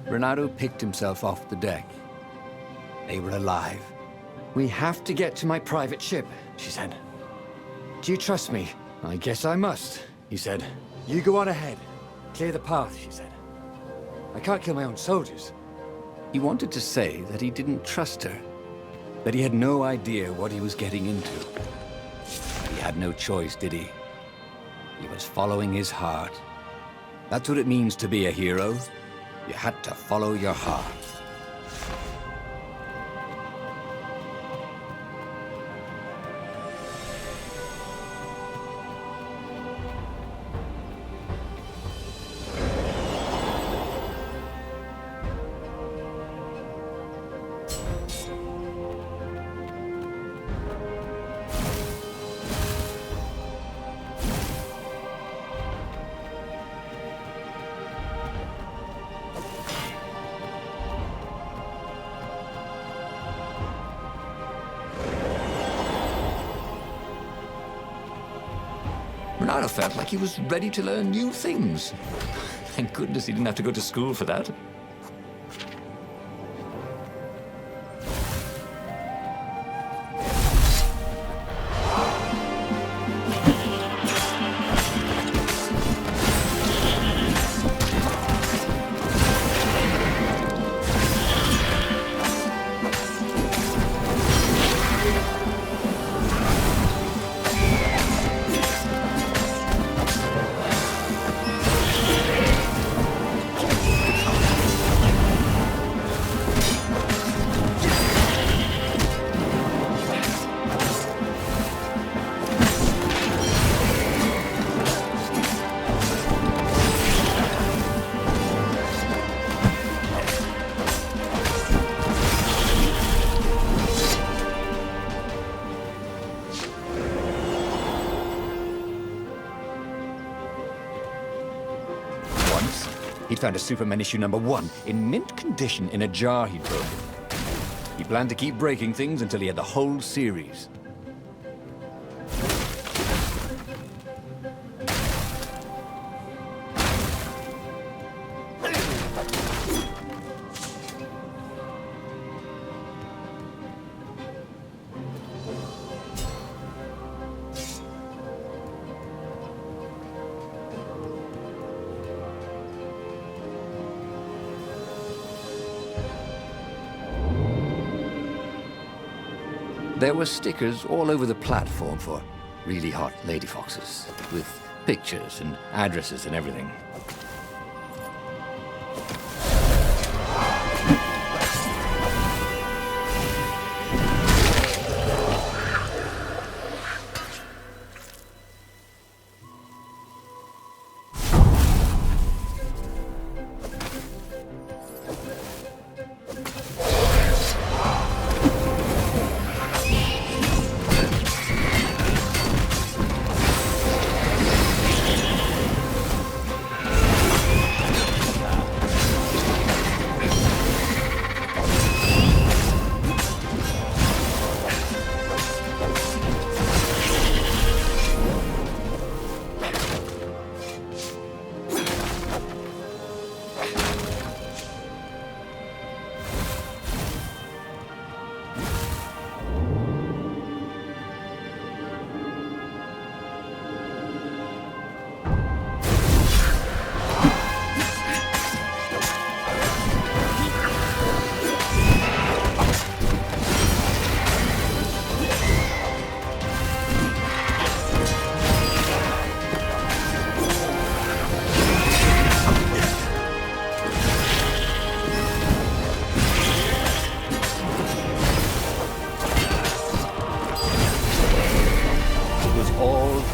Renato picked himself off the deck. They were alive. "We have to get to my private ship," she said. "Do you trust me?" "I guess I must," he said. "You go on ahead. Clear the path," she said. "I can't kill my own soldiers." He wanted to say that he didn't trust her, that he had no idea what he was getting into. He had no choice, did he? He was following his heart. That's what it means to be a hero. You had to follow your heart. Renato felt like he was ready to learn new things. Thank goodness he didn't have to go to school for that. He'd found a Superman issue #1 in mint condition in a jar he'd broken. He planned to keep breaking things until he had the whole series. There were stickers all over the platform for really hot lady foxes, with pictures and addresses and everything.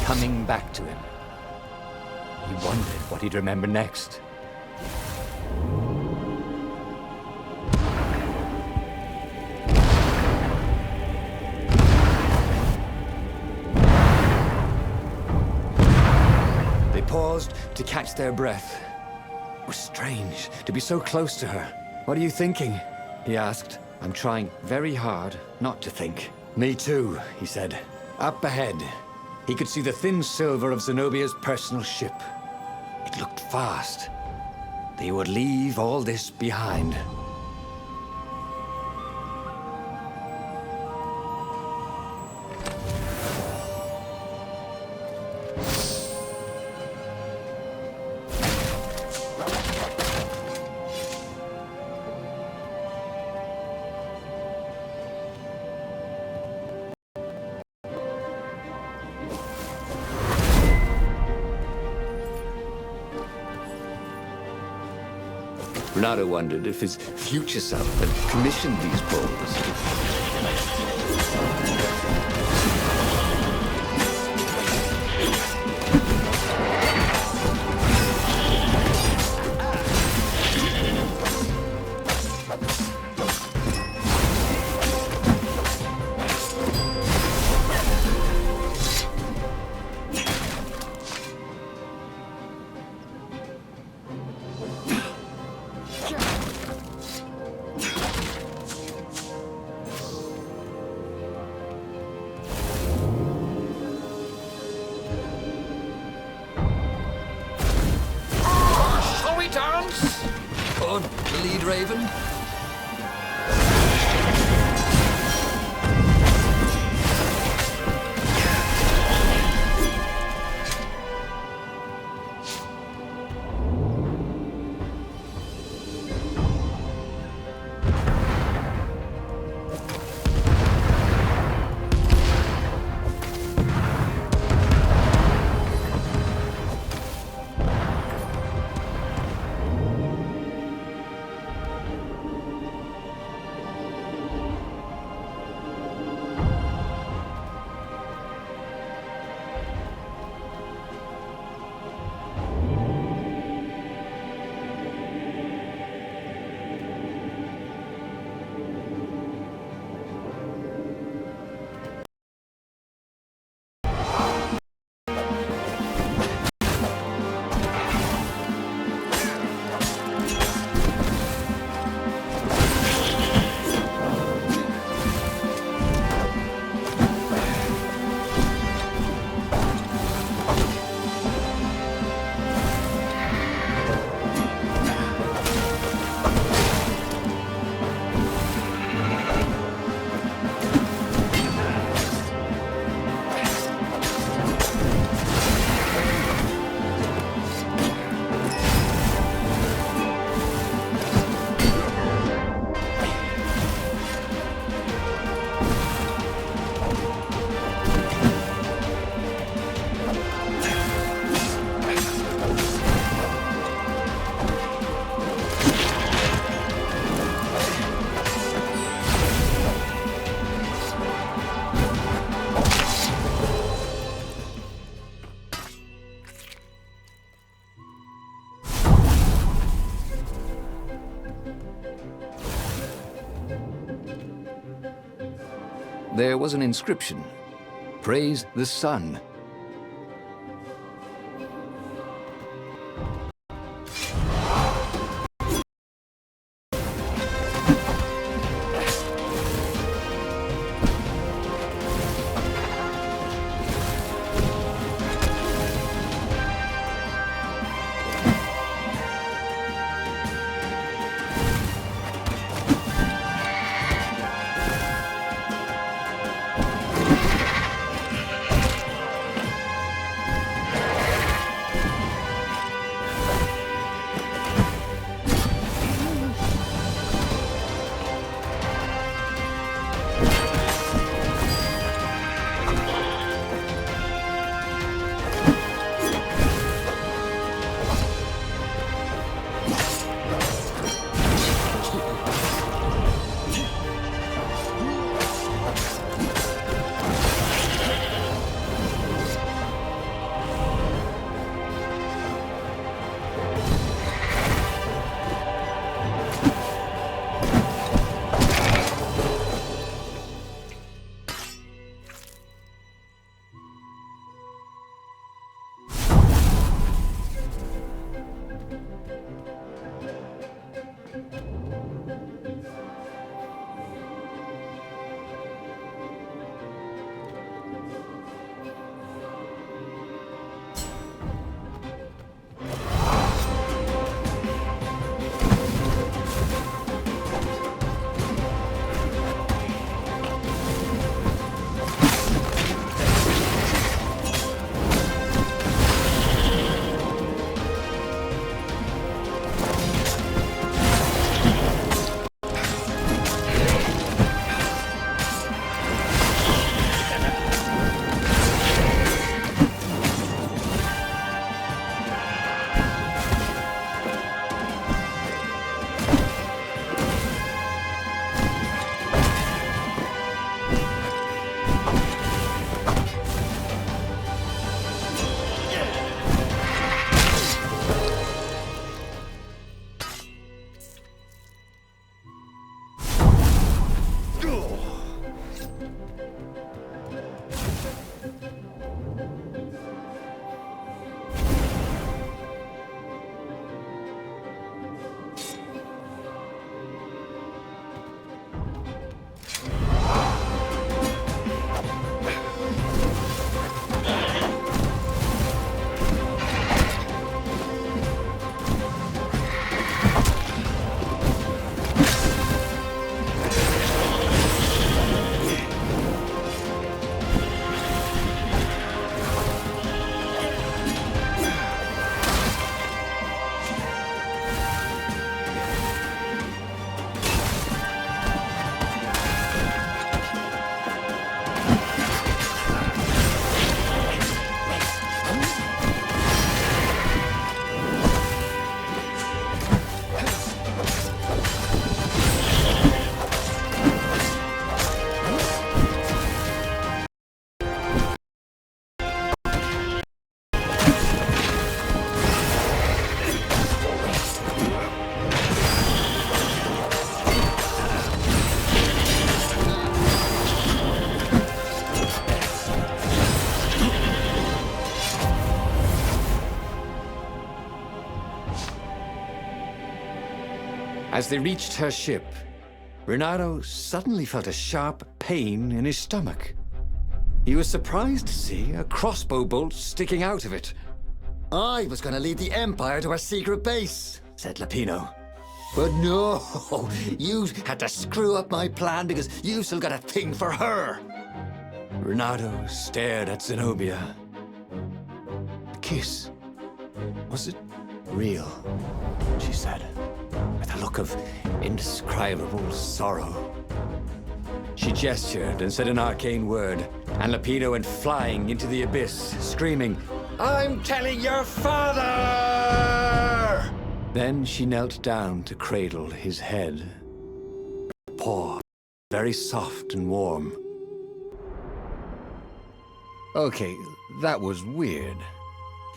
Coming back to him. He wondered what he'd remember next. They paused to catch their breath. It was strange to be so close to her. "What are you thinking?" he asked. "I'm trying very hard not to think." "Me too," he said. Up ahead, he could see the thin silver of Zenobia's personal ship. It looked fast. they would leave all this behind. Renato wondered if his future self had commissioned these bowls. Lead Raven. There was an inscription. Praise the sun. As they reached her ship, Renato suddenly felt a sharp pain in his stomach. He was surprised to see a crossbow bolt sticking out of it. "I was going to lead the Empire to a secret base," said Lapino. "But no, you had to screw up my plan because you've still got a thing for her." Renato stared at Zenobia. The kiss. Was it real? She said, with a look of indescribable sorrow. She gestured and said an arcane word, and Lapino went flying into the abyss, screaming, "I'm telling your father!" Then she knelt down to cradle his head. Her paw, very soft and warm. Okay, that was weird.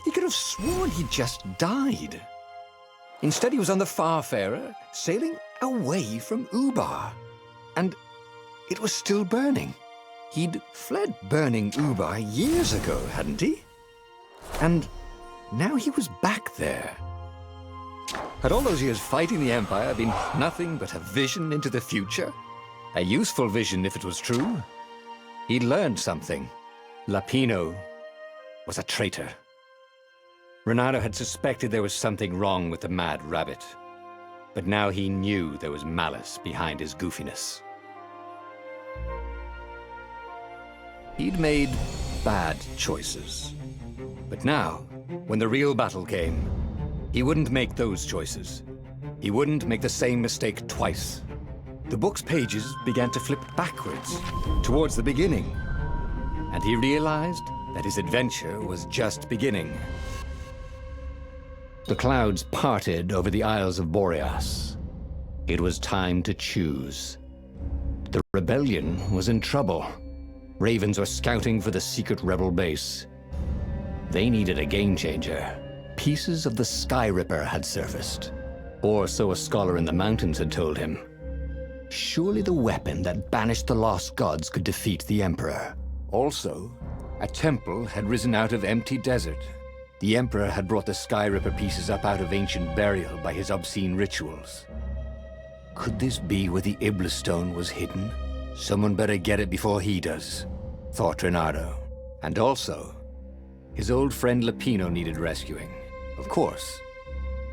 He could have sworn he just died. Instead, he was on the Farfarer, sailing away from Ubar. And it was still burning. He'd fled burning Ubar years ago, hadn't he? And now he was back there. Had all those years fighting the Empire been nothing but a vision into the future? A useful vision if it was true. He'd learned something. Lapino was a traitor. Renato had suspected there was something wrong with the Mad Rabbit. But now he knew there was malice behind his goofiness. He'd made bad choices. But now, when the real battle came, he wouldn't make those choices. He wouldn't make the same mistake twice. The book's pages began to flip backwards, towards the beginning. And he realized that his adventure was just beginning. The clouds parted over the Isles of Boreas. It was time to choose. The rebellion was in trouble. Ravens were scouting for the secret rebel base. They needed a game-changer. Pieces of the Sky Ripper had surfaced. Or so a scholar in the mountains had told him. Surely the weapon that banished the lost gods could defeat the Emperor. Also, a temple had risen out of empty desert. The Emperor had brought the Sky Ripper pieces up out of ancient burial by his obscene rituals. Could this be where the Iblis stone was hidden? Someone better get it before he does, thought Renato. And also, his old friend Lapino needed rescuing. Of course,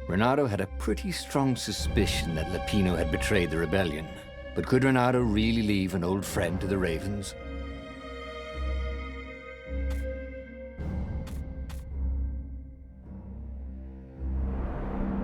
Renato had a pretty strong suspicion that Lapino had betrayed the rebellion. But could Renato really leave an old friend to the Ravens?